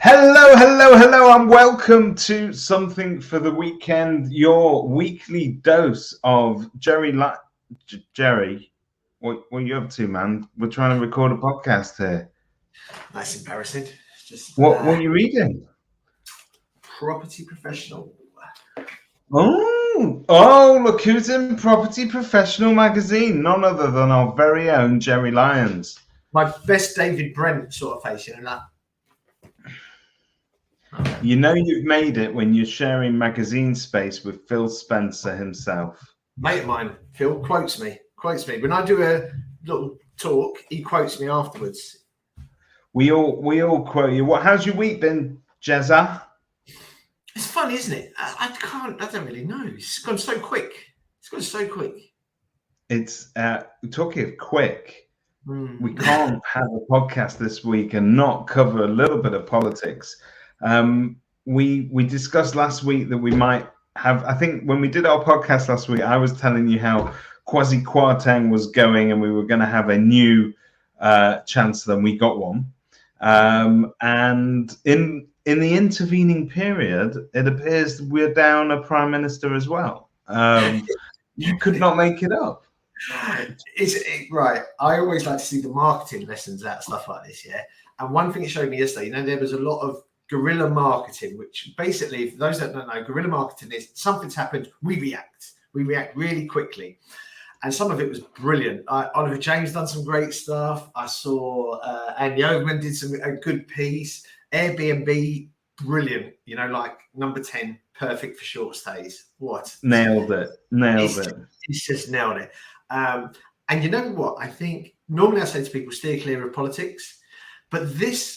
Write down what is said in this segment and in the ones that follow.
Hello, hello, hello, and welcome to Something for the Weekend, your weekly dose of Jerry, what are you up to, man? We're trying to record a podcast here. That's embarrassing. Just What are you reading? Property Professional. Oh, look who's in Property Professional magazine. None other than our very own Jerry Lyons. My best David Brent sort of face, that. You know you've made it when you're sharing magazine space with Phil Spencer himself. Mate of mine, Phil, quotes me. When I do a little talk, he quotes me afterwards. We all quote you. How's your week been, Jezza? It's fun, isn't it? I don't really know. It's gone so quick. It's talking of quick. We can't have a podcast this week and not cover a little bit of politics. We discussed last week that we might have. I think when we did our podcast last week, I was telling you how Kwasi Kwarteng was going, and we were going to have a new chancellor, and we got one. And in the intervening period, it appears we're down a prime minister as well. You could not make it up. Right. I always like to see the marketing lessons out of stuff like this, yeah. And one thing it showed me yesterday, there was a lot of guerrilla marketing, which basically, for those that don't know, guerrilla marketing is something's happened, we react really quickly. And some of it was brilliant. Oliver James done some great stuff. I saw Andy Overman did a good piece. Airbnb, brilliant. Like number 10, perfect for short stays. What? Nailed it. It's just nailed it. And you know what? I think normally I say to people, steer clear of politics. But this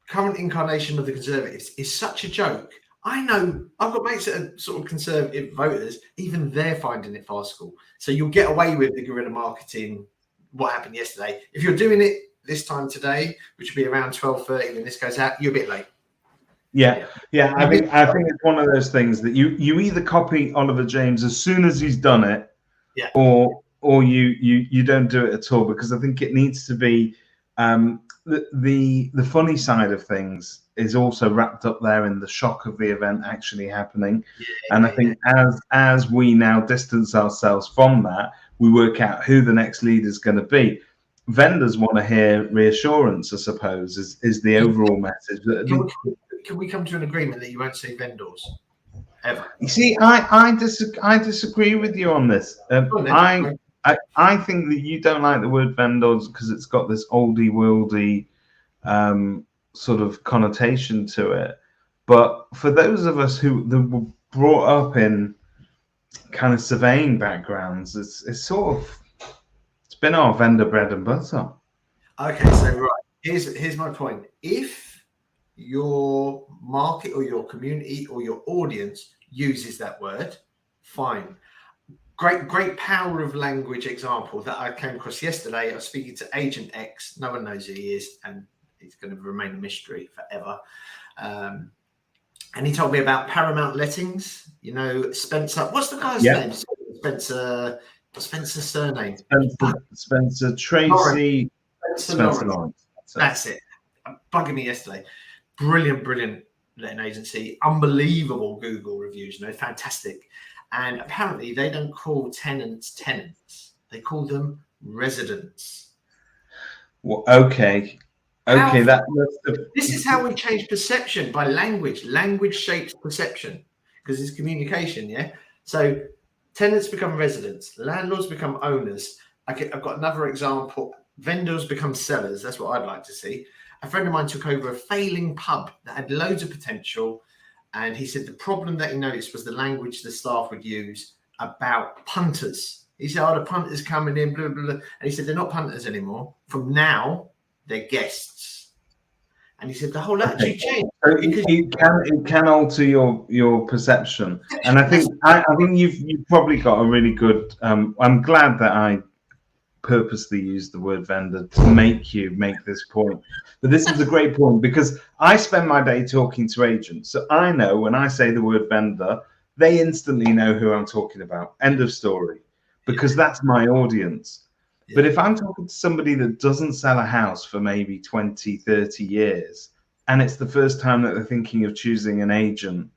current incarnation of the Conservatives is such a joke. I know I've got mates that are sort of Conservative voters, even they're finding it farcical. So you'll get away with the guerrilla marketing, what happened yesterday. If you're doing it this time today, which will be around 12:30 when this goes out, you're a bit late. Yeah. I think it's one of those things that you either copy Oliver James as soon as he's done it, or you don't do it at all, because I think it needs to be the funny side of things is also wrapped up there in the shock of the event actually happening. I think as we now distance ourselves from that, we work out who the next leader is going to be. Vendors want to hear reassurance, I suppose, is the overall message. Can we come to an agreement that you won't say vendors ever? You see, I disagree with you on this. I think that you don't like the word vendors because it's got this oldie worldy sort of connotation to it. But for those of us who were brought up in kind of surveying backgrounds, it's been our vendor bread and butter. Okay, so right, here's my point. If your market or your community or your audience uses that word, fine. Great power of language example that I came across yesterday. I was speaking to Agent X. No one knows who he is, and he's going to remain a mystery forever. And he told me about Paramount Lettings. Spencer. What's the guy's name? Spencer. What's Spencer's surname? Spencer Tracy. Spencer Lawrence. That's it. Bugging me yesterday. Brilliant letting agency. Unbelievable Google reviews. Fantastic. And apparently they don't call tenants. They call them residents. Well, okay. This is how we change perception by language. Language shapes perception because it's communication, yeah? So tenants become residents. Landlords become owners. I've got another example. Vendors become sellers. That's what I'd like to see. A friend of mine took over a failing pub that had loads of potential. And he said the problem that he noticed was the language the staff would use about punters. He said, the punters coming in, blah, blah, blah. And he said, they're not punters anymore. From now, they're guests. And he said, the whole attitude changed. So it can alter your perception. And I think you've probably got a really good, I'm glad that I purposely used the word vendor to make you make this point. But this is a great point because I spend my day talking to agents. So I know when I say the word vendor, they instantly know who I'm talking about. End of story. Because that's my audience. But if I'm talking to somebody that doesn't sell a house for maybe 20, 30 years, and it's the first time that they're thinking of choosing an agent,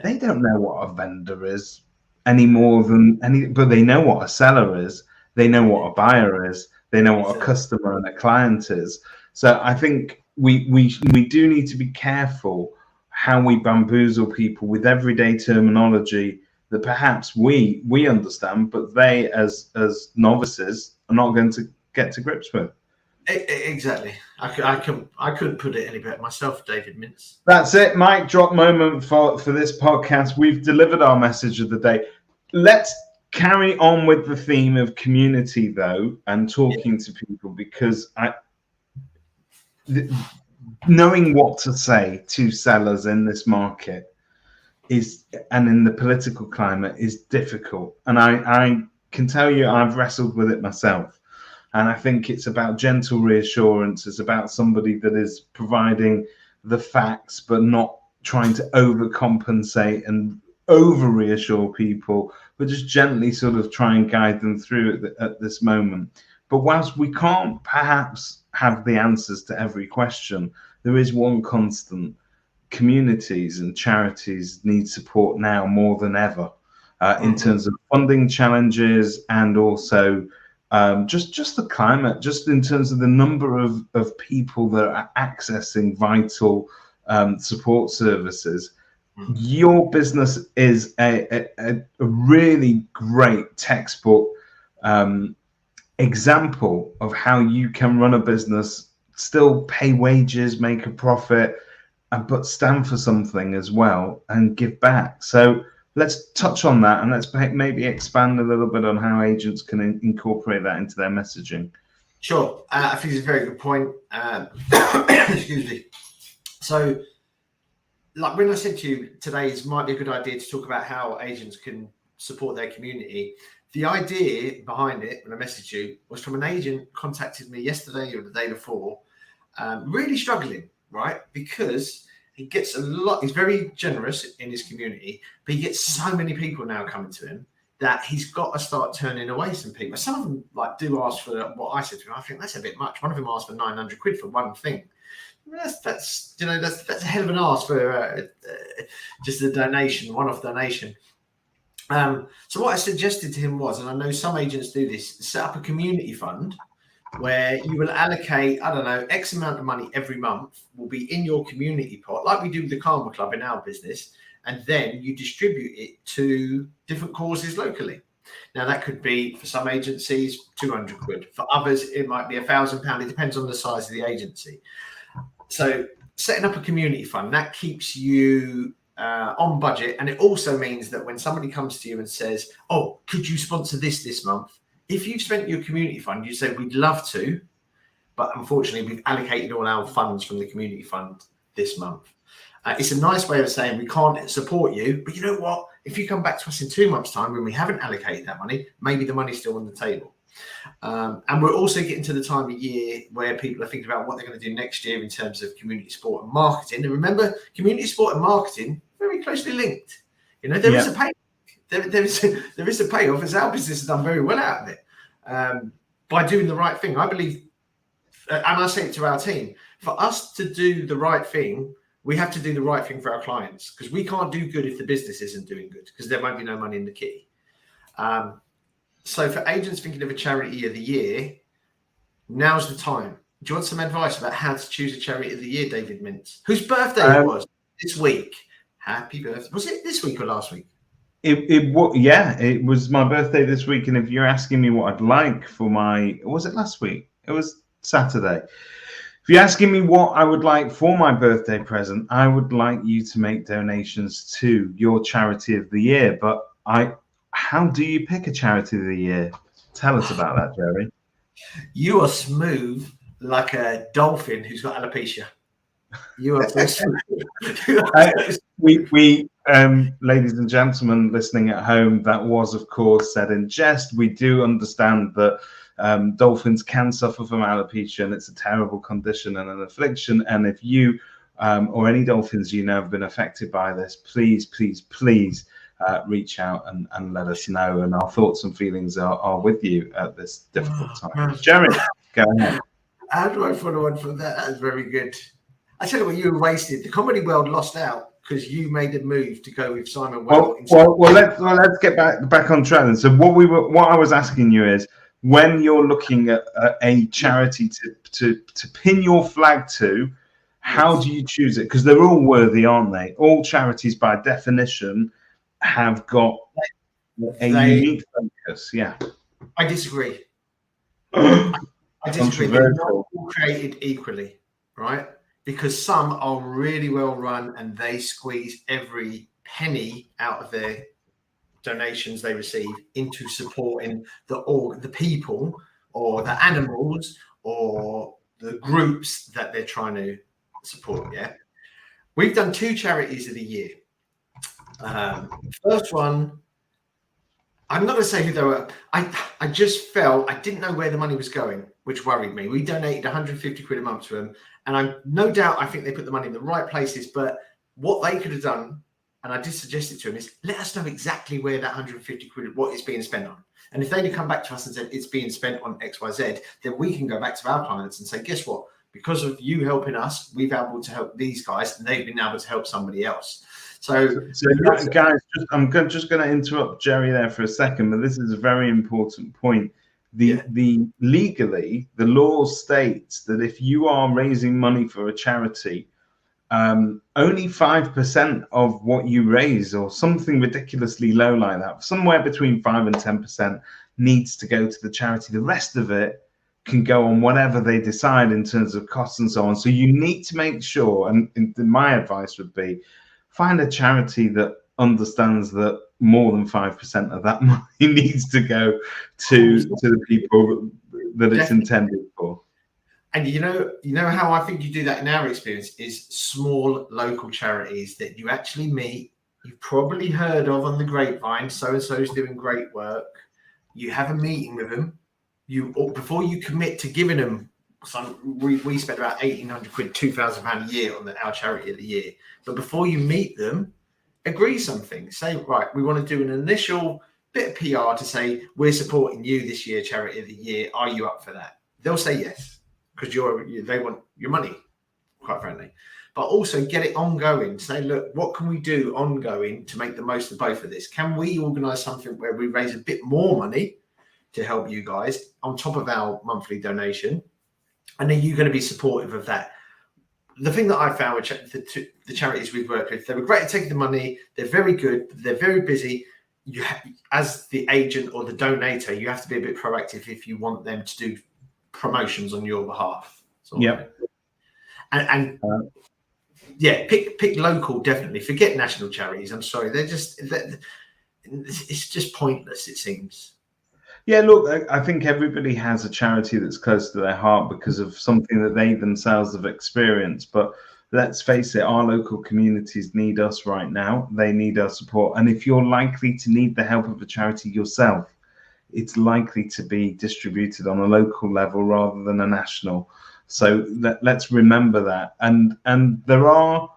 they don't know what a vendor is any more than but they know what a seller is. They know what a buyer is. They know what a customer and a client is. So I think we do need to be careful how we bamboozle people with everyday terminology that perhaps we understand, but they as novices are not going to get to grips with. Exactly. I couldn't put it any better myself, David Mintz. That's it. Mic drop moment for this podcast. We've delivered our message of the day. Let's carry on with the theme of community, though, and talking to people, because knowing what to say to sellers in this market and in the political climate is difficult. And I can tell you I've wrestled with it myself. And I think it's about gentle reassurance. It's about somebody that is providing the facts, but not trying to overcompensate and over reassure people, but just gently sort of try and guide them through at this moment. But whilst we can't perhaps have the answers to every question, there is one constant. Communities and charities need support now more than ever in terms of funding challenges, and also just the climate, just in terms of the number of people that are accessing vital support services. Your business is a really great textbook example of how you can run a business, still pay wages, make a profit, but stand for something as well and give back. So let's touch on that, and let's maybe expand a little bit on how agents can incorporate that into their messaging. Sure. I think it's a very good point. Excuse me. So, like when I said to you today, it might be a good idea to talk about how agents can support their community. The idea behind it, when I messaged you, was from an agent contacted me yesterday or the day before, really struggling, right? Because he gets a lot, he's very generous in his community, but he gets so many people now coming to him that he's got to start turning away some people. Some of them like do ask for what I said to him. I think that's a bit much. One of them asked for 900 quid for one thing. That's a hell of an ask for just a donation, one-off donation. So what I suggested to him was, and I know some agents do this, set up a community fund where you will allocate, I don't know, X amount of money every month will be in your community pot, like we do with the Karma Club in our business, and then you distribute it to different causes locally. Now, that could be, for some agencies, 200 quid. For others, it might be £1,000. It depends on the size of the agency. So setting up a community fund, that keeps you on budget. And it also means that when somebody comes to you and says, oh, could you sponsor this month? If you've spent your community fund, you say, we'd love to, but unfortunately, we've allocated all our funds from the community fund this month. It's a nice way of saying we can't support you, but you know what? If you come back to us in 2 months' time when we haven't allocated that money, maybe the money's still on the table. And we're also getting to the time of year where people are thinking about what they're going to do next year in terms of community support and marketing. And remember, community support and marketing very closely linked. You know, there is a pay. There is a payoff, as our business has done very well out of it by doing the right thing. I believe, and I say it to our team, for us to do the right thing, we have to do the right thing for our clients, because we can't do good if the business isn't doing good, because there won't be no money in the kitty. So for agents thinking of a charity of the year, now's the time. Do you want some advice about how to choose a charity of the year, David Mintz? Whose birthday it was this week? Happy birthday. Was it this week or last week? It was my birthday this week. And if you're asking me what I'd like for was it last week? It was Saturday. If you're asking me what I would like for my birthday present, I would like you to make donations to your charity of the year. But how do you pick a charity of the year? Tell us about that, Jerry. You are smooth like a dolphin who's got alopecia. You are so smooth. We ladies and gentlemen listening at home, that was, of course, said in jest. We do understand that dolphins can suffer from alopecia, and it's a terrible condition and an affliction. And if you or any dolphins you know have been affected by this, please reach out and let us know. And our thoughts and feelings are with you at this difficult time. Jerry, go ahead. How do I follow on from that? That's very good. I tell you what, you were wasted. The comedy world lost out because you made a move to go with Simon Well, let's get back on track then. So what I was asking you is, when you're looking at a charity to pin your flag to, how do you choose it? Because they're all worthy, aren't they? All charities, by definition, have got a unique focus. Yeah, I disagree. I disagree. They're not all created equally, right? Because some are really well run and they squeeze every penny out of their donations they receive into supporting the people or the animals or the groups that they're trying to support. Yeah, we've done 2 charities of the year. First one, I'm not going to say who they were. I just felt I didn't know where the money was going, which worried me. We donated 150 quid a month to them, and I think they put the money in the right places. But what they could have done, and I did suggest it to them, is let us know exactly where that 150 quid, what it's being spent on. And if they'd have come back to us and said it's being spent on XYZ, then we can go back to our clients and say, guess what? Because of you helping us, we've been able to help these guys, and they've been able to help somebody else. So guys, I'm just going to interrupt Jerry there for a second, but this is a very important point. The legally, the law states that if you are raising money for a charity, only 5% of what you raise, or something ridiculously low like that, somewhere between 5 and 10%, needs to go to the charity. The rest of it can go on whatever they decide in terms of costs and so on. So you need to make sure, and my advice would be, find a charity that understands that more than 5% of that money needs to go to the people that it's intended for. And you know how I think you do that in our experience is small local charities that you actually meet. You've probably heard of on the grapevine. So and so is doing great work. You have a meeting with them. Before you commit to giving them we spend about 1,800 quid, £2,000 a year on our charity of the year. But before you meet them, agree something. Say, right, we want to do an initial bit of PR to say we're supporting you this year, charity of the year. Are you up for that? They'll say yes, because they want your money, quite frankly. But also get it ongoing. Say, look, what can we do ongoing to make the most of both of this? Can we organise something where we raise a bit more money to help you guys on top of our monthly donation? And are you going to be supportive of that? The thing that I found with the charities we've worked with, they were great at taking the money. They're very good. They're very busy. As the agent or the donator, you have to be a bit proactive if you want them to do promotions on your behalf. Yeah. Pick local, definitely. Forget national charities. I'm sorry. It's just pointless, it seems. Yeah, look, I think everybody has a charity that's close to their heart because of something that they themselves have experienced. But let's face it, our local communities need us right now. They need our support. And if you're likely to need the help of a charity yourself, it's likely to be distributed on a local level rather than a national. So let's remember that. And there are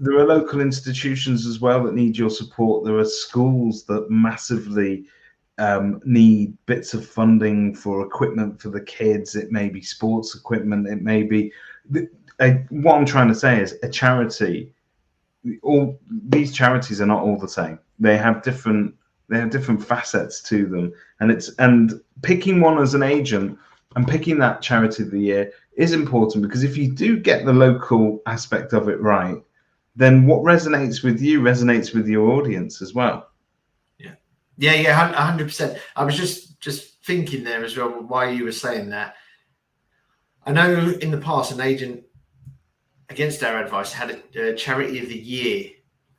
local institutions as well that need your support. There are schools that massively need bits of funding for equipment for the kids. It may be sports equipment. It may be what I'm trying to say is a charity. All these charities are not all the same. They have different facets to them, and picking one as an agent and picking that charity of the year is important, because if you do get the local aspect of it right, then what resonates with you resonates with your audience as well. Yeah, 100%. I was just thinking there as well why you were saying that. I know in the past an agent, against our advice, had a charity of the year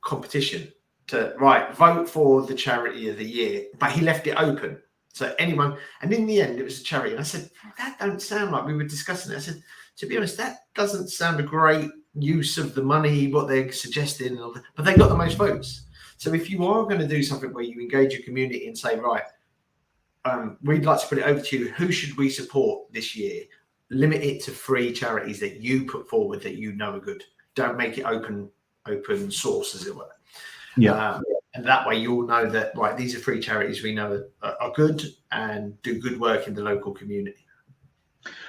competition to vote for the charity of the year, but he left it open. So anyone, and in the end it was a charity. And I said, that don't sound like, we were discussing it. I said, to be honest, that doesn't sound a great use of the money, what they're suggesting, but they got the most votes. So if you are going to do something where you engage your community and say, right, we'd like to put it over to you, who should we support this year? Limit it to 3 charities that you put forward that you know are good. Don't make it open source, as it were. Yeah. And that way you'll know that, right, these are 3 charities we know are good and do good work in the local community.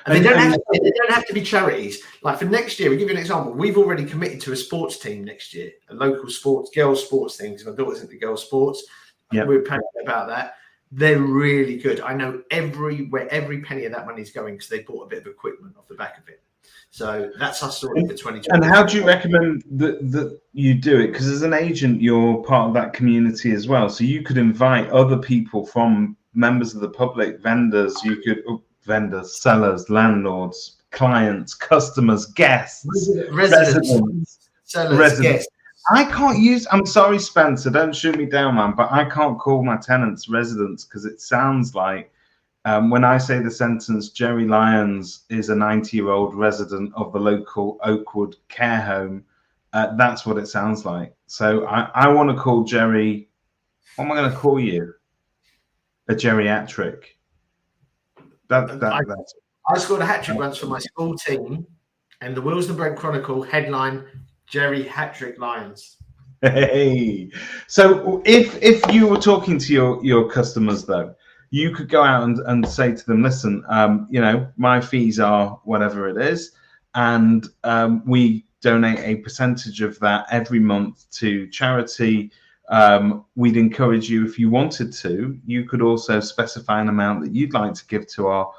And they don't have to be charities. Like for next year, we give you an example. We've already committed to a sports team next year, a local girls' sports team, because my daughter's into girls' sports. Yep. We're passionate about that. They're really good. I know every penny of that money is going because they bought a bit of equipment off the back of it. So that's us sorted for 2020. And how do you recommend that you do it? Because as an agent, you're part of that community as well. So you could invite other people from members of the public, vendors, vendors, sellers, landlords, clients, customers, guests, residents, sellers, guests. I can't use, I'm sorry, Spencer, don't shoot me down, man, but I can't call my tenants residents because it sounds like when I say the sentence, Jerry Lyons is a 90-year-old resident of the local Oakwood care home, that's what it sounds like. So I want to call Jerry, what am I going to call you? A geriatric. I scored a hat-trick once for my school team, and the Willesden Brent Chronicle headline, Jerry Hat-trick Lyons. Hey, so if you were talking to your customers though, you could go out and say to them, listen, my fees are whatever it is, and we donate a percentage of that every month to charity. We'd encourage you, if you wanted to, you could also specify an amount that you'd like to give to our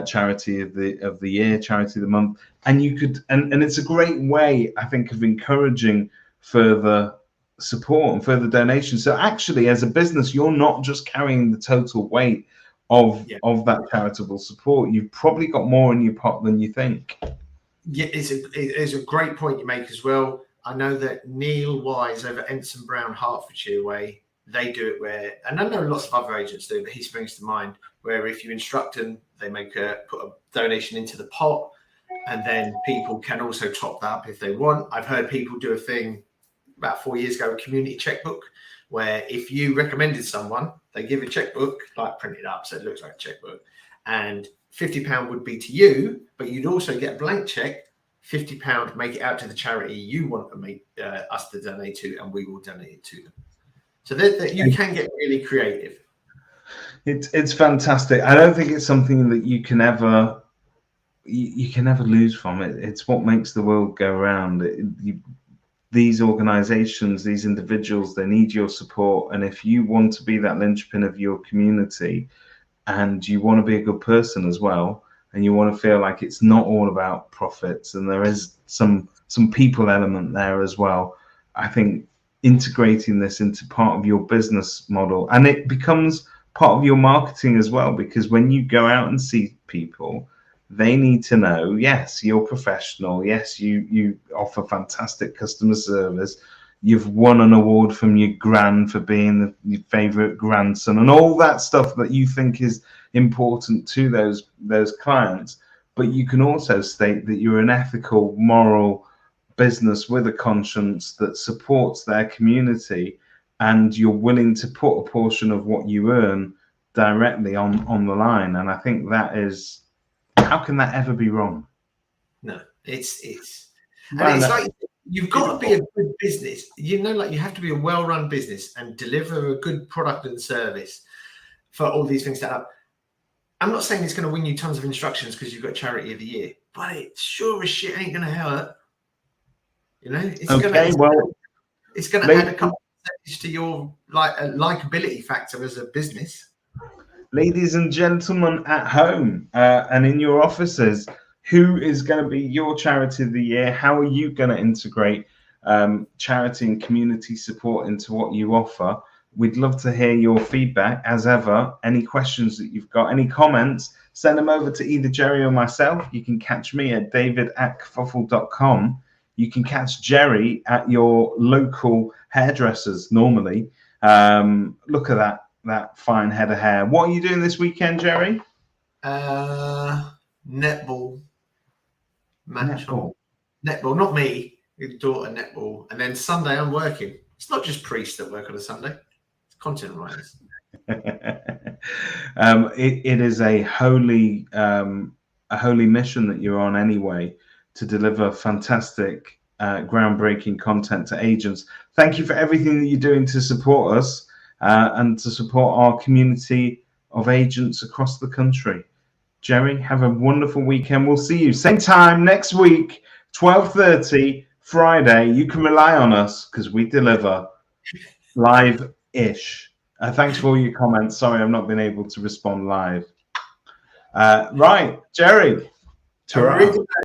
charity of the year, charity of the month, and you could, and it's a great way, I think, of encouraging further support and further donations. So actually, as a business, you're not just carrying the total weight of that charitable support. You've probably got more in your pot than you think. Yeah, it's a great point you make as well. I know that Neil Wise over Ensign Brown, Hertfordshire way, they do it where, and I know lots of other agents do, but he springs to mind, where if you instruct them, they put a donation into the pot, and then people can also top that up if they want. I've heard people do a thing about 4 years ago, a community checkbook, where if you recommended someone, they give a checkbook, like printed up, so it looks like a checkbook, and £50 would be to you, but you'd also get a blank check, £50, make it out to the charity you want to make us to donate to, and we will donate it to them. So that you can get really creative. It's fantastic. I don't think it's something that you can ever lose from it. It's what makes the world go round. These organizations, these individuals, they need your support, and if you want to be that linchpin of your community, and you want to be a good person as well, and you want to feel like it's not all about profits, and there is some people element there as well, I think integrating this into part of your business model, and it becomes part of your marketing as well, because when you go out and see people, they need to know, yes, you're professional, yes, you offer fantastic customer service, you've won an award from your gran for being your favorite grandson, and all that stuff that you think is important to those clients. But you can also state that you're an ethical, moral business with a conscience that supports their community, and you're willing to put a portion of what you earn directly on the line. And I think that is, how can that ever be wrong? No, it's like, you've got to be a good business. Like you have to be a well-run business and deliver a good product and service for all these things to happen. I'm not saying it's going to win you tons of instructions because you've got charity of the year, but it sure as shit ain't going to hurt. It's going to add a couple of percentage to your likability factor as a business. Ladies and gentlemen at home and in your offices, who is going to be your charity of the year? How are you going to integrate charity and community support into what you offer? We'd love to hear your feedback. As ever, any questions that you've got, any comments, send them over to either Jerry or myself. You can catch me at david@kerfuffle.com. You can catch Jerry at your local hairdressers normally. Look at that fine head of hair. What are you doing this weekend, Jerry? Netball match. Netball, not me. Your daughter netball, and then Sunday I'm working. It's not just priests that work on a Sunday; it's content writers. It is a holy mission that you're on anyway, to deliver fantastic, groundbreaking content to agents. Thank you for everything that you're doing to support us and to support our community of agents across the country. Jerry, have a wonderful weekend. We'll see you same time next week, 12:30 Friday. You can rely on us because we deliver live-ish. Thanks for all your comments. Sorry, I've not been able to respond live. Right, Jerry. Ta-ra.